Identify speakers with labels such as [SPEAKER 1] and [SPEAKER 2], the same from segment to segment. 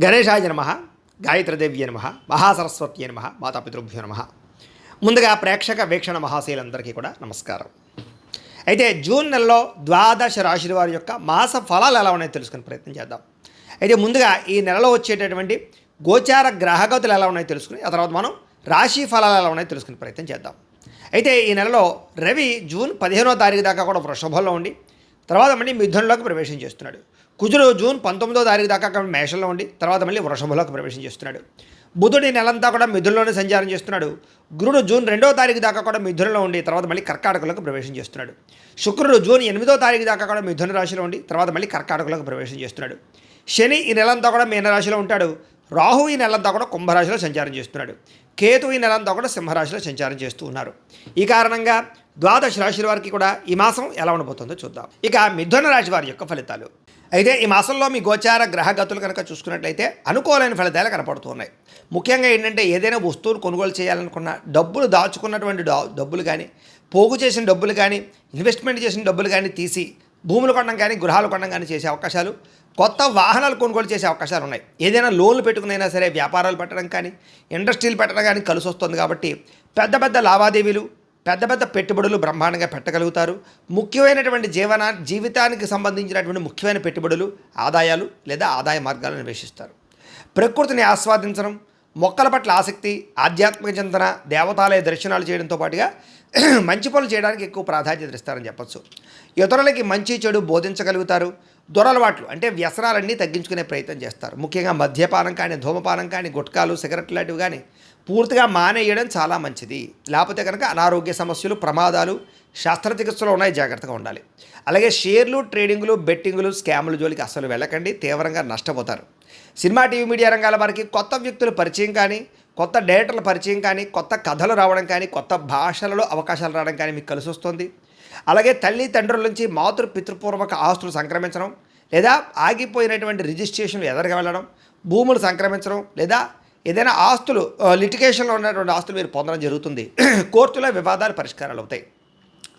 [SPEAKER 1] గణేశాయ నమః, గాయత్రీదేవ్యే నమః, మహాసరస్వత్యే నమః, మాతాపితృభ్యో నమః. ముందుగా ప్రేక్షక వీక్షణ మహాశయులందరికీ కూడా నమస్కారం. అయితే జూన్ నెలలో ద్వాదశ రాశుల వారి యొక్క మాస ఫలాలు ఎలా ఉన్నాయో తెలుసుకునే ప్రయత్నం చేద్దాం. అయితే ముందుగా ఈ నెలలో వచ్చేటటువంటి గోచార గ్రహగతులు ఎలా ఉన్నాయో తెలుసుకుని ఆ తర్వాత మనం రాశి ఫలాలు ఎలా ఉన్నాయో తెలుసుకునే ప్రయత్నం చేద్దాం. అయితే ఈ నెలలో రవి జూన్ 15వ తారీఖు దాకా కూడా వృషభంలో ఉండి తర్వాత మళ్ళీ మిథునంలోకి ప్రవేశం చేస్తున్నాడు. కుజుడు జూన్ 19వ తారీఖు దాకా మేషంలో ఉండి తర్వాత మళ్ళీ వృషభంలోకి ప్రవేశం చేస్తున్నాడు. బుధుడు ఈ నెలంతా కూడా మిథునంలోనే సంచారం చేస్తున్నాడు. గురుడు జూన్ 2వ తారీఖు దాకా కూడా మిథునంలో ఉండి తర్వాత మళ్ళీ కర్కాటకంలోకి ప్రవేశం చేస్తున్నాడు. శుక్రుడు జూన్ 8వ తారీఖు దాకా కూడా మిథున రాశిలో ఉండి తర్వాత మళ్ళీ కర్కాటకంలోకి ప్రవేశం చేస్తున్నాడు. శని ఈ నెలంతా కూడా మీనరాశిలో ఉంటాడు. రాహు ఈ నెలంతా కూడా కుంభరాశిలో సంచారం చేస్తున్నాడు. కేతు ఈ నెలంతా కూడా సింహరాశిలో సంచారం చేస్తూ ఉన్నారు. ఈ కారణంగా ద్వాదశ రాశుల వారికి కూడా ఈ మాసం ఎలా ఉండబోతుందో చూద్దాం. ఇక మిథున రాశి వారి యొక్క ఫలితాలు. అయితే ఈ మాసంలో మీ గోచార గ్రహగతులు కనుక చూసుకున్నట్లయితే అనుకూలమైన ఫలితాలు కనపడుతున్నాయి. ముఖ్యంగా ఏంటంటే ఏదైనా వస్తువులు కొనుగోలు చేయాలనుకున్న డబ్బులు దాచుకున్నటువంటి డబ్బులు కానీ పోగు చేసిన డబ్బులు కానీ ఇన్వెస్ట్మెంట్ చేసిన డబ్బులు కానీ తీసి భూములు కొనడం కానీ గృహాలు కొనడం కానీ చేసే అవకాశాలు, కొత్త వాహనాలు కొనుగోలు చేసే అవకాశాలు ఉన్నాయి. ఏదైనా లోన్లు పెట్టుకునైనా సరే వ్యాపారాలు పెట్టడం కానీ ఇండస్ట్రీలు పెట్టడం కానీ కలిసి వస్తుంది. కాబట్టి పెద్ద పెద్ద లావాదేవీలు పెద్ద పెద్ద పెట్టుబడులు బ్రహ్మాండంగా పెట్టగలుగుతారు. ముఖ్యమైనటువంటి జీవితానికి సంబంధించినటువంటి ముఖ్యమైన పెట్టుబడులు ఆదాయాలు లేదా ఆదాయ మార్గాలను అన్వేషిస్తారు. ప్రకృతిని ఆస్వాదించడం, మొక్కల పట్ల ఆసక్తి, ఆధ్యాత్మిక చింతన, దేవతాలయ దర్శనాలు చేయడంతో పాటుగా మంచి పనులు చేయడానికి ఎక్కువ ప్రాధాన్యత ఇస్తారని చెప్పచ్చు. ఇతరులకి మంచి చెడు బోధించగలుగుతారు. దురలవాట్లు అంటే వ్యసనాలన్నీ తగ్గించుకునే ప్రయత్నం చేస్తారు. ముఖ్యంగా మద్యపానం కానీ ధూమపానం కానీ గుట్కాలు సిగరెట్లు లాంటివి కానీ పూర్తిగా మానేయడం చాలా మంచిది. లేకపోతే కనుక అనారోగ్య సమస్యలు ప్రమాదాలు శస్త్రచికిత్సలు ఉన్నాయి, జాగ్రత్తగా ఉండాలి. అలాగే షేర్లు ట్రేడింగ్లు బెట్టింగులు స్కాముల జోలికి అస్సలు వెళ్ళకండి, తీవ్రంగా నష్టపోతారు. సినిమా టీవీ మీడియా రంగాల వారికి కొత్త వ్యక్తుల పరిచయం కానీ కొత్త డైరెక్టర్ల పరిచయం కానీ కొత్త కథలు రావడం కానీ కొత్త భాషలలో అవకాశాలు రావడం కానీ మీకు కలిసి వస్తుంది. అలాగే తల్లి తండ్రుల నుంచి మాతృ పితృపూర్వక ఆస్తులు సంక్రమించడం లేదా ఆగిపోయినటువంటి రిజిస్ట్రేషన్లు ఎదరగా వెళ్ళడం, భూములు సంక్రమించడం లేదా ఏదైనా ఆస్తులు లిటిగేషన్లో ఉన్నటువంటి ఆస్తులు మీరు పొందడం జరుగుతుంది. కోర్టులో వివాదాలు పరిష్కారాలు అవుతాయి.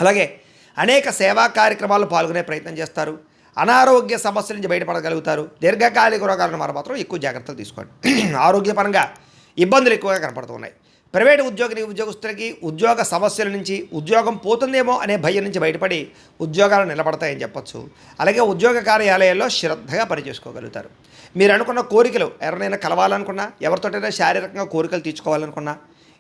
[SPEAKER 1] అలాగే అనేక సేవా కార్యక్రమాల్లో పాల్గొనే ప్రయత్నం చేస్తారు. అనారోగ్య సమస్యల నుంచి బయటపడగలుగుతారు. దీర్ఘకాలిక రోగాలను మాత్రం ఎక్కువ జాగ్రత్తలు తీసుకోండి. ఆరోగ్యపరంగా ఇబ్బందులు ఎక్కువగా కనపడుతున్నాయి. ప్రైవేటు ఉద్యోగస్తులకి ఉద్యోగ సమస్యల నుంచి ఉద్యోగం పోతుందేమో అనే భయం నుంచి బయటపడి ఉద్యోగాలు నిలబడతాయని చెప్పొచ్చు. అలాగే ఉద్యోగ కార్యాలయాల్లో శ్రద్ధగా పనిచేసుకోగలుగుతారు. మీరు అనుకున్న కోరికలు ఎవరినైనా కలవాలనుకున్నా, ఎవరితోటైనా శారీరకంగా కోరికలు తీర్చుకోవాలనుకున్నా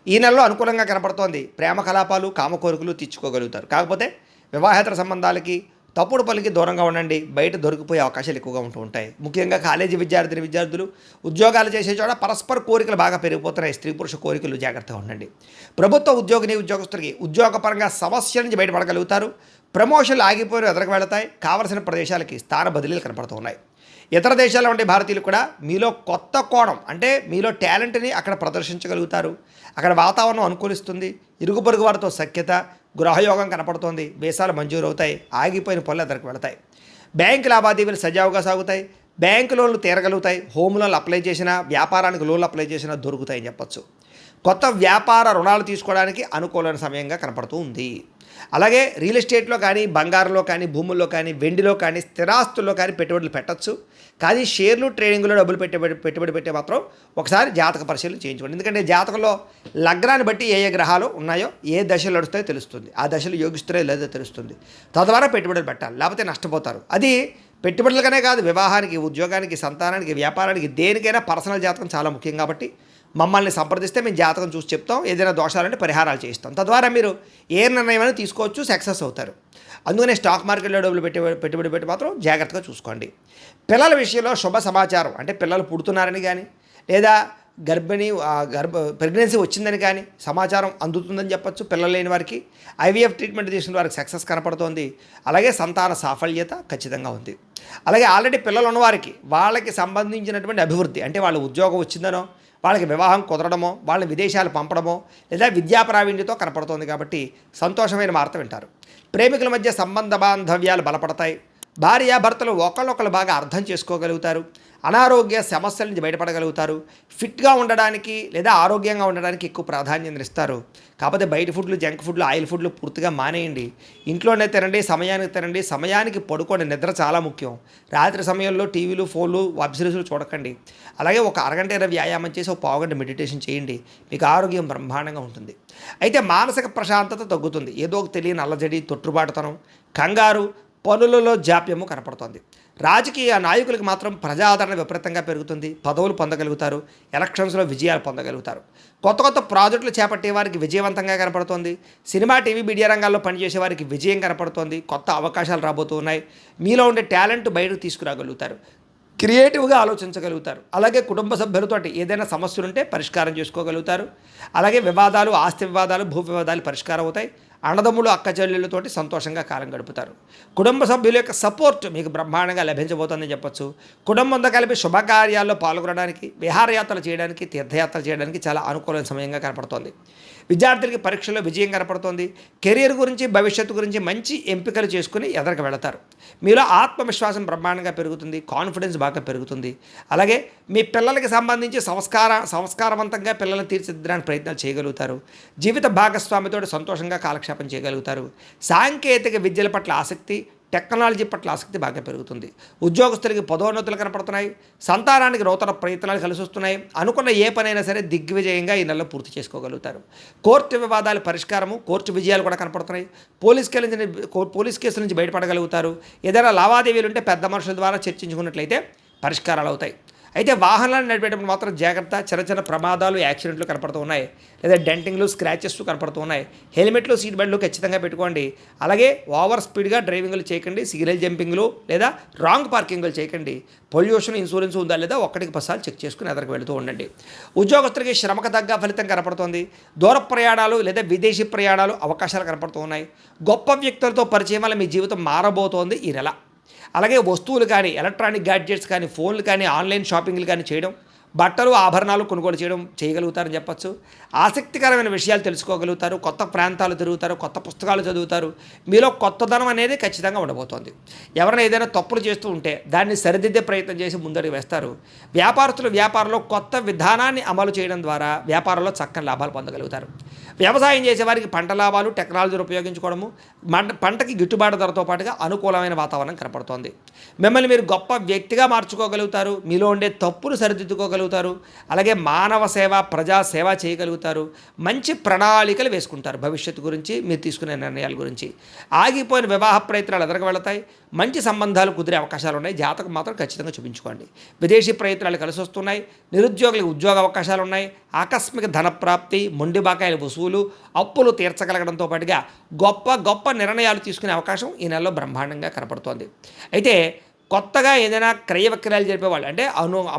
[SPEAKER 1] ఈ నెలలో అనుకూలంగా కనపడుతోంది. ప్రేమ కలాపాలు కామ కోరికలు తీర్చుకోగలుగుతారు. కాకపోతే వివాహేతర సంబంధాలకి తప్పుడు పనికి దూరంగా ఉండండి. బయట దొరికిపోయే అవకాశాలు ఎక్కువగా ఉంటాయి. ముఖ్యంగా కాలేజీ విద్యార్థులు ఉద్యోగాలు చేసే చోట పరస్పర కోరికలు బాగా పెరిగిపోతున్నాయి. స్త్రీ పురుష కోరికలు, జాగ్రత్తగా ఉండండి. ప్రభుత్వ ఉద్యోగస్తులకి ఉద్యోగపరంగా సమస్యల నుంచి బయటపడగలుగుతారు. ప్రమోషన్లు ఆగిపోయిన ఎదురుకు వెళతాయి. కావలసిన ప్రదేశాలకి స్థాన బదిలీలు కనపడుతూ ఉన్నాయి. ఇతర దేశాల్లో ఉండే భారతీయులు కూడా మీలో కొత్త కోణం అంటే మీలో టాలెంట్ని అక్కడ ప్రదర్శించగలుగుతారు. అక్కడ వాతావరణం అనుకూలిస్తుంది. ఇరుగు పొరుగు వారితో సఖ్యత, గృహయోగం కనపడుతోంది. వీసాలు మంజూరు అవుతాయి. ఆగిపోయిన పనులు ఎదురుకు వెళతాయి. బ్యాంకు లావాదేవీలు సజావుగా సాగుతాయి. బ్యాంకు లోన్లు తీరగలుగుతాయి. హోమ్ లోన్లు అప్లై చేసినా, వ్యాపారానికి లోన్లు అప్లై చేసినా దొరుకుతాయని చెప్పచ్చు. కొత్త వ్యాపార రుణాలు తీసుకోవడానికి అనుకూలమైన సమయంగా కనపడుతూ ఉంది. అలాగే రియల్ ఎస్టేట్లో కానీ బంగారంలో కానీ భూముల్లో కానీ వెండిలో కానీ స్థిరాస్తుల్లో కానీ పెట్టుబడులు పెట్టచ్చు. కానీ షేర్లు ట్రేడింగ్లో డబ్బులు పెట్టుబడి పెట్టే మాత్రం ఒకసారి జాతక పరిశీలన చేయించుకోండి. ఎందుకంటే జాతకంలో లగ్నాన్ని బట్టి ఏ గ్రహాలు ఉన్నాయో ఏ దశలు నడుస్తాయో తెలుస్తుంది. ఆ దశలు యోగిస్తున్నాయో లేదో తెలుస్తుంది. తద్వారా పెట్టుబడులు పెట్టాలి, లేకపోతే నష్టపోతారు. అది పెట్టుబడులకనే కాదు, వివాహానికి, ఉద్యోగానికి, సంతానానికి, వ్యాపారానికి, దేనికైనా పర్సనల్ జాతకం చాలా ముఖ్యం. కాబట్టి మమ్మల్ని సంప్రదిస్తే మేము జాతకం చూసి చెప్తాం. ఏదైనా దోషాలంటే పరిహారాలు చేయిస్తాం. తద్వారా మీరు ఏ నిర్ణయం తీసుకోవచ్చు, సక్సెస్ అవుతారు. అందుకనే స్టాక్ మార్కెట్లో డబ్బులు పెట్టుబడి పెట్టి మాత్రం జాగ్రత్తగా చూసుకోండి. పిల్లల విషయంలో శుభ సమాచారం అంటే పిల్లలు పుడుతున్నారని కానీ లేదా ప్రెగ్నెన్సీ వచ్చిందని కానీ సమాచారం అందుతుందని చెప్పచ్చు. పిల్లలు లేని వారికి ఐవీఎఫ్ ట్రీట్మెంట్ తీసుకున్న వారికి సక్సెస్ కనపడుతోంది. అలాగే సంతాన సాఫల్యత ఖచ్చితంగా ఉంది. అలాగే ఆల్రెడీ పిల్లలు ఉన్నవారికి వాళ్ళకి సంబంధించినటువంటి అభివృద్ధి అంటే వాళ్ళ ఉద్యోగం వచ్చిందనో, వాళ్ళకి వివాహం కుదరడమో, వాళ్ళని విదేశాలు పంపడమో లేదా విద్యా ప్రావీణ్యతో కనపడుతోంది. కాబట్టి సంతోషమైన వార్త వింటారు. ప్రేమికుల మధ్య సంబంధ బాంధవ్యాలు బలపడతాయి. భార్యాభర్తలు ఒకళ్ళొకళ్ళు బాగా అర్థం చేసుకోగలుగుతారు. అనారోగ్య సమస్యల నుంచి బయటపడగలుగుతారు. ఫిట్గా ఉండడానికి లేదా ఆరోగ్యంగా ఉండడానికి ఎక్కువ ప్రాధాన్యత ఇస్తారు. కాకపోతే బయట ఫుడ్లు, జంక్ ఫుడ్లు, ఆయిల్ ఫుడ్లు పూర్తిగా మానేయండి. ఇంట్లోనే తినండి, సమయానికి తినండి, సమయానికి పడుకోండి. నిద్ర చాలా ముఖ్యం. రాత్రి సమయంలో టీవీలు, ఫోన్లు, వెబ్ సిరీస్లు చూడకండి. అలాగే ఒక అరగంట వ్యాయామం చేసి ఒక పావుగంట మెడిటేషన్ చేయండి. మీకు ఆరోగ్యం బ్రహ్మాండంగా ఉంటుంది. అయితే మానసిక ప్రశాంతత తగ్గుతుంది. ఏదో ఒక తెలియని అల్లజడి, తొట్టుబాటుతనం, కంగారు, పనులలో జాప్యము కనపడుతుంది. రాజకీయ నాయకులకు మాత్రం ప్రజాదరణ విపరీతంగా పెరుగుతుంది. పదవులు పొందగలుగుతారు. ఎలక్షన్స్లో విజయాలు పొందగలుగుతారు. కొత్త కొత్త ప్రాజెక్టులు చేపట్టే వారికి విజయవంతంగా కనపడుతోంది. సినిమా, టీవీ, మీడియా రంగాల్లో పనిచేసే వారికి విజయం కనపడుతోంది. కొత్త అవకాశాలు రాబోతున్నాయి. మీలో ఉండే టాలెంట్ బయటకు తీసుకురాగలుగుతారు. క్రియేటివ్గా ఆలోచించగలుగుతారు. అలాగే కుటుంబ సభ్యులతో ఏదైనా సమస్యలు ఉంటే పరిష్కారం చేసుకోగలుగుతారు. అలాగే వివాదాలు, ఆస్తి వివాదాలు, భూ వివాదాలు పరిష్కారం అవుతాయి. అన్నదమ్ములు, అక్క చెల్లెళ్ళతోటి సంతోషంగా కాలం గడుపుతారు. కుటుంబ సభ్యుల యొక్క సపోర్ట్ మీకు బ్రహ్మాండంగా లభించబోతుందని చెప్పొచ్చు. కుటుంబంతో కలిపి శుభకార్యాల్లో పాల్గొనడానికి, విహారయాత్రలు చేయడానికి, తీర్థయాత్రలు చేయడానికి చాలా అనుకూలమైన సమయంగా కనపడుతోంది. విద్యార్థులకి పరీక్షల్లో విజయం కనపడుతోంది. కెరీర్ గురించి, భవిష్యత్తు గురించి మంచి ఎంపికలు చేసుకుని ఎదరికి వెళతారు. మీలో ఆత్మవిశ్వాసం బ్రహ్మాండంగా పెరుగుతుంది. కాన్ఫిడెన్స్ బాగా పెరుగుతుంది. అలాగే మీ పిల్లలకి సంబంధించి సంస్కారవంతంగా పిల్లలను తీర్చిదిద్దడానికి ప్రయత్నాలు చేయగలుగుతారు. జీవిత భాగస్వామితో సంతోషంగా కాలక్షేపం చేయగలుగుతారు. సాంకేతిక విద్యల పట్ల ఆసక్తి, టెక్నాలజీ పట్ల ఆసక్తి బాగా పెరుగుతుంది. ఉద్యోగస్తులకి పదోన్నతులు కనపడుతున్నాయి. సంతానానికి నూతన ప్రయత్నాలు కలిసి వస్తున్నాయి. అనుకున్న ఏ పనైనా సరే దిగ్విజయంగా ఈ నెలలో పూర్తి చేసుకోగలుగుతారు. కోర్టు వివాదాల పరిష్కారము, కోర్టు విజయాలు కూడా కనపడుతున్నాయి. పోలీస్ కేసుల నుంచి బయటపడగలుగుతారు. ఏదైనా లావాదేవీలు ఉంటే పెద్ద మనుషుల ద్వారా చర్చించుకున్నట్లయితే పరిష్కారాలు అవుతాయి. అయితే వాహనాలను నడిపేటప్పుడు మాత్రం జాగ్రత్త. చిన్న చిన్న ప్రమాదాలు, యాక్సిడెంట్లు కనపడుతూ ఉన్నాయి. లేదా డెంటింగ్లు, స్క్రాచెస్ కనపడుతూ ఉన్నాయి. హెల్మెట్లు, సీట్ బెల్ట్లు ఖచ్చితంగా పెట్టుకోండి. అలాగే ఓవర్ స్పీడ్గా డ్రైవింగ్లు చేయకండి. సిగ్నల్ జంపింగ్లు లేదా రాంగ్ పార్కింగ్లు చేయకండి. పొల్యూషన్ ఇన్సూరెన్స్ ఉందా లేదా ఒక్కటికి 10 సార్లు చెక్ చేసుకుని ఎదరికి వెళుతూ ఉండండి. ఉద్యోగస్తులకి శ్రమకు తగ్గ ఫలితం కనపడుతోంది. దూర ప్రయాణాలు లేదా విదేశీ ప్రయాణాలు అవకాశాలు కనపడుతూ ఉన్నాయి. గొప్ప వ్యక్తులతో పరిచయం వల్ల మీ జీవితం మారబోతోంది ఈ నెల. అలాగే వస్తువులు కానీ, ఎలక్ట్రానిక్ గ్యాడ్జెట్స్ కానీ, ఫోన్లు కానీ, ఆన్లైన్ షాపింగ్లు కానీ చేయడం, బట్టలు, ఆభరణాలు కొనుగోలు చేయగలుగుతారని చెప్పచ్చు. ఆసక్తికరమైన విషయాలు తెలుసుకోగలుగుతారు. కొత్త ప్రాంతాలు తిరుగుతారు. కొత్త పుస్తకాలు చదువుతారు. మీలో కొత్తదనం అనేది ఖచ్చితంగా ఉండబోతోంది. ఎవరైనా ఏదైనా తప్పులు చేస్తూ ఉంటే దాన్ని సరిదిద్దే ప్రయత్నం చేసి ముందడుగు వేస్తారు. వ్యాపారస్తులు వ్యాపారంలో కొత్త విధానాన్ని అమలు చేయడం ద్వారా వ్యాపారంలో చక్కని లాభాలు పొందగలుగుతారు. వ్యవసాయం చేసేవారికి పంట లాభాలు, టెక్నాలజీని ఉపయోగించుకోవడము, పంటకి గిట్టుబాటు ధరతో పాటుగా అనుకూలమైన వాతావరణం కనపడుతోంది. మిమ్మల్ని మీరు గొప్ప వ్యక్తిగా మార్చుకోగలుగుతారు. మీలో ఉండే తప్పులు సరిదిద్దుకోగలుగుతారు. అలాగే మానవ సేవ, ప్రజా సేవ చేయగలుగుతారు. మంచి ప్రణాళికలు వేసుకుంటారు భవిష్యత్తు గురించి, మీరు తీసుకునే నిర్ణయాల గురించి. ఆగిపోయిన వివాహ ప్రయత్నాలు ఎదరకు వెళతాయి. మంచి సంబంధాలు కుదిరే అవకాశాలు ఉన్నాయి. జాతకం మాత్రం ఖచ్చితంగా చూపించుకోండి. విదేశీ ప్రయత్నాలు కలిసి వస్తున్నాయి. నిరుద్యోగులకు ఉద్యోగ అవకాశాలు ఉన్నాయి. ఆకస్మిక ధనప్రాప్తి, మొండి బకాయిల వసూలు, అప్పులు తీర్చగలగడంతో పాటుగా గొప్ప గొప్ప నిర్ణయాలు తీసుకునే అవకాశం ఈ నెలలో బ్రహ్మాండంగా కనపడుతోంది. అయితే కొత్తగా ఏదైనా క్రయ విక్రయాలు జరిపేవాళ్ళు అంటే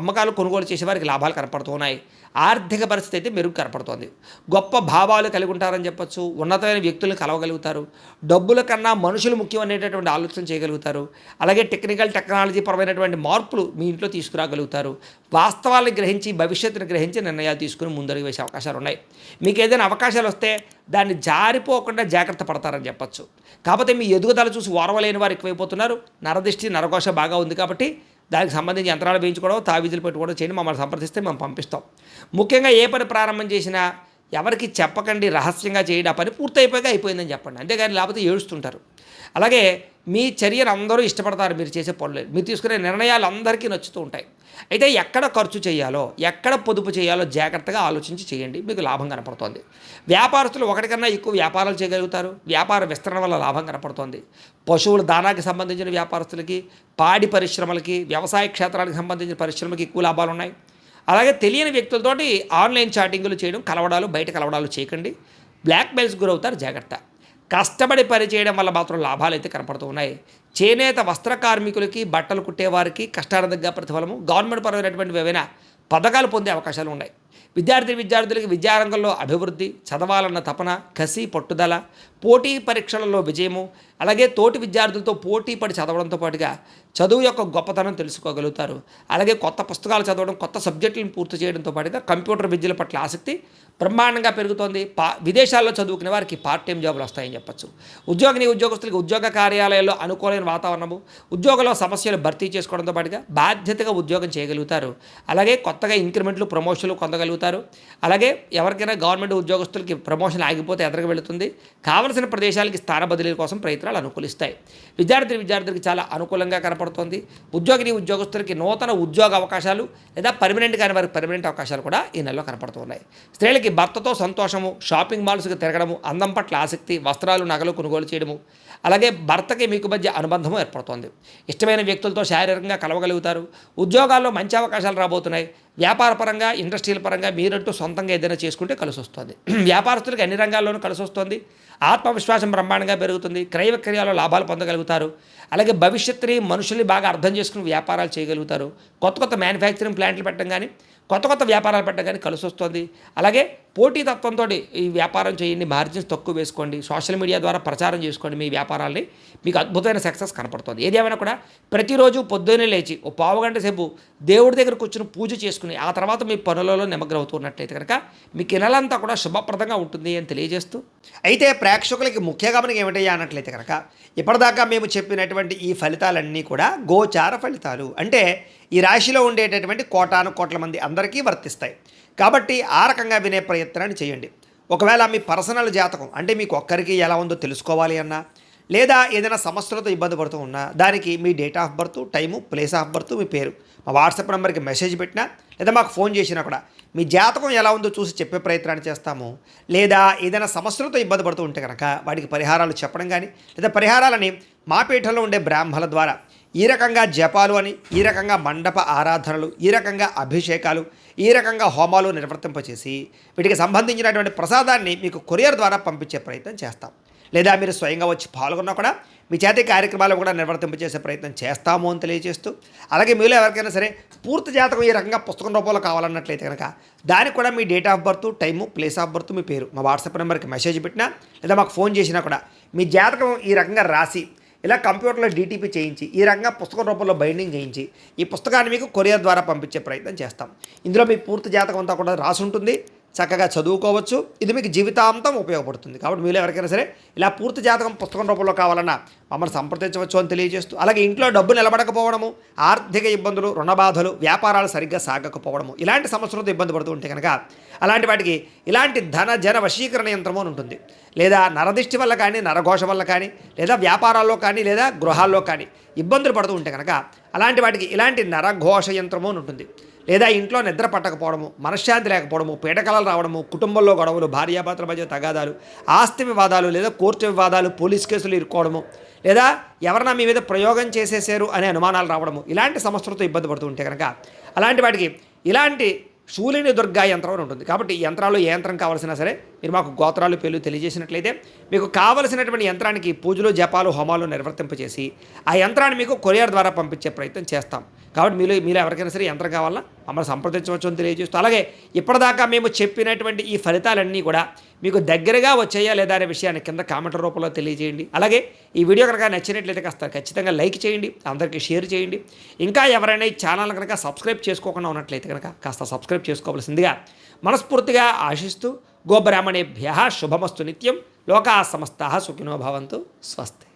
[SPEAKER 1] అమ్మకాలు కొనుగోలు చేసేవారికి లాభాలు కనపడుతున్నాయి. ఆర్థిక పరిస్థితి అయితే మెరుగు కనపడుతోంది. గొప్ప భావాలు కలిగి ఉంటారని చెప్పొచ్చు. ఉన్నతమైన వ్యక్తులను కలవగలుగుతారు. డబ్బుల కన్నా మనుషులు ముఖ్యం అనేటటువంటి ఆలోచన చేయగలుగుతారు. అలాగే టెక్నాలజీ పరమైనటువంటి మార్పులు మీ ఇంట్లో తీసుకురాగలుగుతారు. వాస్తవాలను గ్రహించి, భవిష్యత్తును గ్రహించి నిర్ణయాలు తీసుకుని ముందడుగు వేసే అవకాశాలు ఉన్నాయి. మీకు ఏదైనా అవకాశాలు వస్తే దాన్ని జారిపోకుండా జాగ్రత్త పడతారని చెప్పొచ్చు. కాకపోతే మీ ఎదుగుదల చూసి ఓర్వలేని వారు ఎక్కువైపోతున్నారు. నరదిష్టి, నరఘోష బాగా ఉంది కాబట్టి దానికి సంబంధించి యంత్రాలు వేయించుకోవడం, తావీజులు పెట్టుకోవడం చేయండి. మమ్మల్ని సంప్రదిస్తే మేము పంపిస్తాం. ముఖ్యంగా ఏ పని ప్రారంభం చేసినా ఎవరికి చెప్పకండి, రహస్యంగా చేయండి. ఆ పని పూర్తయిపోయాక అయిపోయిందని చెప్పండి. అంతేగాని లేకపోతే ఏడుస్తుంటారు. అలాగే మీ చర్యను అందరూ ఇష్టపడతారు. మీరు చేసే పనులు, మీరు తీసుకునే నిర్ణయాలు అందరికీ నచ్చుతూ ఉంటాయి. అయితే ఎక్కడ ఖర్చు చేయాలో, ఎక్కడ పొదుపు చేయాలో జాగ్రత్తగా ఆలోచించి చేయండి. మీకు లాభం కనపడుతోంది. వ్యాపారస్తులు ఒకటికన్నా ఎక్కువ వ్యాపారాలు చేయగలుగుతారు. వ్యాపార విస్తరణ వల్ల లాభం కనపడుతోంది. పశువుల దానాకి సంబంధించిన వ్యాపారస్తులకి, పాడి పరిశ్రమలకి, వ్యవసాయ క్షేత్రాలకు సంబంధించిన పరిశ్రమలకి ఎక్కువ లాభాలు ఉన్నాయి. అలాగే తెలియని వ్యక్తులతోటి ఆన్లైన్ చాటింగులు చేయడం, కలవడాలు, బయట కలవడాలు చేయకండి. బ్లాక్మెయిల్స్ గురవుతారు, జాగ్రత్త. కష్టపడి పని చేయడం వల్ల మాత్రం లాభాలు అయితే కనపడుతూ ఉన్నాయి. చేనేత వస్త్ర కార్మికులకి, బట్టలు కుట్టేవారికి కష్టాల దగ్గర ప్రతిఫలము, గవర్నమెంట్ పరమైనటువంటి ఏవైనా పథకాలు పొందే అవకాశాలు ఉన్నాయి.
[SPEAKER 2] విద్యార్థులకి విద్యారంగంలో అభివృద్ధి, చదవాలన్న తపన, కసి, పట్టుదల, పోటీ పరీక్షలలో విజయము, అలాగే తోటి విద్యార్థులతో పోటీ పడి చదవడంతో పాటుగా చదువు యొక్క గొప్పతనం తెలుసుకోగలుగుతారు. అలాగే కొత్త పుస్తకాలు చదవడం, కొత్త సబ్జెక్టులను పూర్తి చేయడంతో పాటుగా కంప్యూటర్ విద్యల పట్ల ఆసక్తి బ్రహ్మాండంగా పెరుగుతోంది. విదేశాల్లో చదువుకునే వారికి పార్ట్ టైం జాబులు వస్తాయని చెప్పచ్చు. ఉద్యోగస్తులకి ఉద్యోగ కార్యాలయాల్లో అనుకూలమైన వాతావరణము, ఉద్యోగంలో సమస్యలు భర్తీ చేసుకోవడంతో పాటుగా బాధ్యతగా ఉద్యోగం చేయగలుగుతారు. అలాగే కొత్తగా ఇంక్రిమెంట్లు, ప్రమోషన్లు పొందగలుగుతారు. అలాగే ఎవరికైనా గవర్నమెంట్ ఉద్యోగస్తులకి ప్రమోషన్ ఆగిపోతే ఎదరికి వెళుతుంది. కావలసిన ప్రదేశాలకి స్థాన బదిలీల కోసం ప్రయత్నాలు అనుకూలిస్తాయి. విద్యార్థులకి చాలా అనుకూలంగా కనపడుతోంది. ఉద్యోగస్తులకి నూతన ఉద్యోగ అవకాశాలు లేదా పర్మనెంట్ కాని వారికి పర్మనెంట్ అవకాశాలు కూడా ఈ నెలలో కనపడుతున్నాయి. స్త్రీలకి భర్తతో సంతోషము, షాపింగ్ మాల్స్కి తిరగడము, అందం పట్ల ఆసక్తి, వస్త్రాలు, నగలు కొనుగోలు చేయడము, అలాగే భర్తకి మీకు మధ్య అనుబంధము ఏర్పడుతోంది. ఇష్టమైన వ్యక్తులతో శారీరకంగా కలవగలుగుతారు. ఉద్యోగాల్లో మంచి అవకాశాలు రాబోతున్నాయి. వ్యాపారపరంగా, ఇండస్ట్రియల్ పరంగా మీరంటూ సొంతంగా ఏదైనా చేసుకుంటే కలిసి వస్తుంది. వ్యాపారస్తులకి అన్ని రంగాల్లోనూ కలిసి వస్తుంది. ఆత్మవిశ్వాసం బ్రహ్మాండంగా పెరుగుతుంది. క్రయ విక్రయాల్లో లాభాలు పొందగలుగుతారు. అలాగే భవిష్యత్తుని, మనుషుల్ని బాగా అర్థం చేసుకుని వ్యాపారాలు చేయగలుగుతారు. కొత్త మ్యానుఫ్యాక్చరింగ్ ప్లాంట్లు పెట్టడం కానీ, కొత్త వ్యాపారాలు పెట్టడం కానీ కలిసి వస్తుంది. అలాగే పోటీతత్వంతో ఈ వ్యాపారం చేయండి, మార్జిన్స్ తక్కువ వేసుకోండి, సోషల్ మీడియా ద్వారా ప్రచారం చేసుకోండి మీ వ్యాపారాల్ని, మీకు అద్భుతమైన సక్సెస్ కనపడుతుంది. ఏది ఏమైనా కూడా ప్రతిరోజు పొద్దున్నే లేచి ఓ పావుగంట సేపు దేవుడి దగ్గర కూర్చుని పూజ చేసుకుని ఆ తర్వాత మీ పనులలో నిమగ్నమవుతున్నట్లయితే కనుక మీకు ఈ నెలంతా కూడా శుభప్రదంగా ఉంటుంది అని తెలియజేస్తూ,
[SPEAKER 1] అయితే ప్రేక్షకులకి ముఖ్య గమనిక ఏమిటయ్యా అన్నట్లయితే కనుక ఇప్పటిదాకా మేము చెప్పినటువంటి ఈ ఫలితాలన్నీ కూడా గోచార ఫలితాలు, అంటే ఈ రాశిలో ఉండేటటువంటి కోటాను కోట్ల మంది అందరికీ వర్తిస్తాయి. కాబట్టి ఆ రకంగా వినే ప్రయత్నాన్ని చేయండి. ఒకవేళ మీ పర్సనల్ జాతకం అంటే మీకు ఒక్కరికి ఎలా ఉందో తెలుసుకోవాలి అన్నా, లేదా ఏదైనా సమస్యలతో ఇబ్బంది పడుతూ ఉన్నా దానికి మీ date of birth, time, place of birth, మీ పేరు మా వాట్సాప్ నెంబర్కి మెసేజ్ పెట్టినా లేదా మాకు ఫోన్ చేసినా కూడా మీ జాతకం ఎలా ఉందో చూసి చెప్పే ప్రయత్నాన్ని చేస్తాము. లేదా ఏదైనా సమస్యలతో ఇబ్బంది పడుతూ ఉంటే కనుక వాటికి పరిహారాలు చెప్పడం కానీ, లేదా పరిహారాలని మా పీఠంలో ఉండే బ్రాహ్మణుల ద్వారా ఈ రకంగా జపాలు అని, ఈ రకంగా మండప ఆరాధనలు, ఈ రకంగా అభిషేకాలు, ఈ రకంగా హోమాలు నిర్వర్తింపచేసి వీటికి సంబంధించినటువంటి ప్రసాదాన్ని మీకు కొరియర్ ద్వారా పంపించే ప్రయత్నం చేస్తాం. లేదా మీరు స్వయంగా వచ్చి పాల్గొన్నా కూడా మీ చేతి కార్యక్రమాలు కూడా నిర్వర్తింపచేసే ప్రయత్నం చేస్తాము అని తెలియజేస్తూ, అలాగే మీలో ఎవరికైనా సరే పూర్తి జాతకం ఈ రకంగా పుస్తకం రూపంలో కావాలన్నట్లయితే కనుక దానికి కూడా మీ date of birth, time, place of birth, మీ పేరు మా వాట్సాప్ నెంబర్కి మెసేజ్ పెట్టినా లేదా మాకు ఫోన్ చేసినా కూడా మీ జాతకం ఈ రకంగా రాసి ఇలా కంప్యూటర్లో డీటీపీ చేయించి ఈ రకంగా పుస్తకం రూపంలో బైండింగ్ చేయించి ఈ పుస్తకాన్ని మీకు కొరియర్ ద్వారా పంపించే ప్రయత్నం చేస్తాం. ఇందులో మీ పూర్తి జాతకం అంతా కూడా రాసి ఉంటుంది. చక్కగా చదువుకోవచ్చు. ఇది మీకు జీవితాంతం ఉపయోగపడుతుంది. కాబట్టి మీలో ఎవరికైనా సరే ఇలా పూర్తి జాతకం పుస్తకం రూపంలో కావాలన్నా మమ్మల్ని సంప్రదించవచ్చు అని తెలియజేస్తూ, అలాగే ఇంట్లో డబ్బు నిలబడకపోవడము, ఆర్థిక ఇబ్బందులు, రుణ బాధలు, వ్యాపారాలు సరిగ్గా సాగకపోవడము, ఇలాంటి సమస్యలతో ఇబ్బంది పడుతూ ఉంటే కనుక అలాంటి వాటికి ఇలాంటి ధన జన వశీకరణ యంత్రము అని ఉంటుంది. లేదా నరదిష్టి వల్ల కానీ, నరఘోష వల్ల కానీ, లేదా వ్యాపారాల్లో కానీ, లేదా గృహాల్లో కానీ ఇబ్బందులు పడుతూ ఉంటే కనుక అలాంటి వాటికి ఇలాంటి నరఘోష యంత్రము అని ఉంటుంది. లేదా ఇంట్లో నిద్ర పట్టకపోవడము, మనశ్శాంతి లేకపోవడము, పీడకలలు రావడము, కుటుంబంలో గొడవలు, భార్యాభర్తల మధ్య తగాదాలు, ఆస్తి వివాదాలు, లేదా కోర్టు వివాదాలు, పోలీస్ కేసులు ఇరుక్కోవడము, లేదా ఎవరైనా మీ మీద ప్రయోగం చేసేసారు అనే అనుమానాలు రావడము, ఇలాంటి సమస్యలతో ఇబ్బంది పడుతూ ఉంటే కనుక అలాంటి వాటికి ఇలాంటి శూలిని దుర్గా యంత్రం అని ఉంటుంది. కాబట్టి ఈ యంత్రాలు ఏ యంత్రం కావాల్సినా సరే మీరు మాకు గోత్రాలు, పేర్లు తెలియజేసినట్లయితే మీకు కావలసినటువంటి యంత్రానికి పూజలు, జపాలు, హోమాలు నిర్వర్తింపచేసి ఆ యంత్రాన్ని మీకు కొరియర్ ద్వారా పంపించే ప్రయత్నం చేస్తాం. కాబట్టి మీలో ఎవరికైనా సరే యంత్రం కావాలా మమ్మల్ని సంప్రదించవచ్చు అని తెలియజేస్తూ, అలాగే ఇప్పటిదాకా మేము చెప్పినటువంటి ఈ ఫలితాలన్నీ కూడా మీకు దగ్గరగా వచ్చాయా లేదా అనే విషయాన్ని కింద కామెంట్ల రూపంలో తెలియజేయండి. అలాగే ఈ వీడియో కనుక నచ్చినట్లయితే కాస్త ఖచ్చితంగా లైక్ చేయండి, అందరికీ షేర్ చేయండి. ఇంకా ఎవరైనా ఈ ఛానల్ కనుక సబ్స్క్రైబ్ చేసుకోకుండా ఉన్నట్లయితే కనుక కాస్త సబ్స్క్రైబ్ చేసుకోవాల్సిందిగా మనస్ఫూర్తిగా ఆశిస్తూ, గోబ్రాహ్మణేభ్యః శుభమస్తు నిత్యం, లోకాః సమస్తాః సుఖినో భవంతు. స్వస్తి.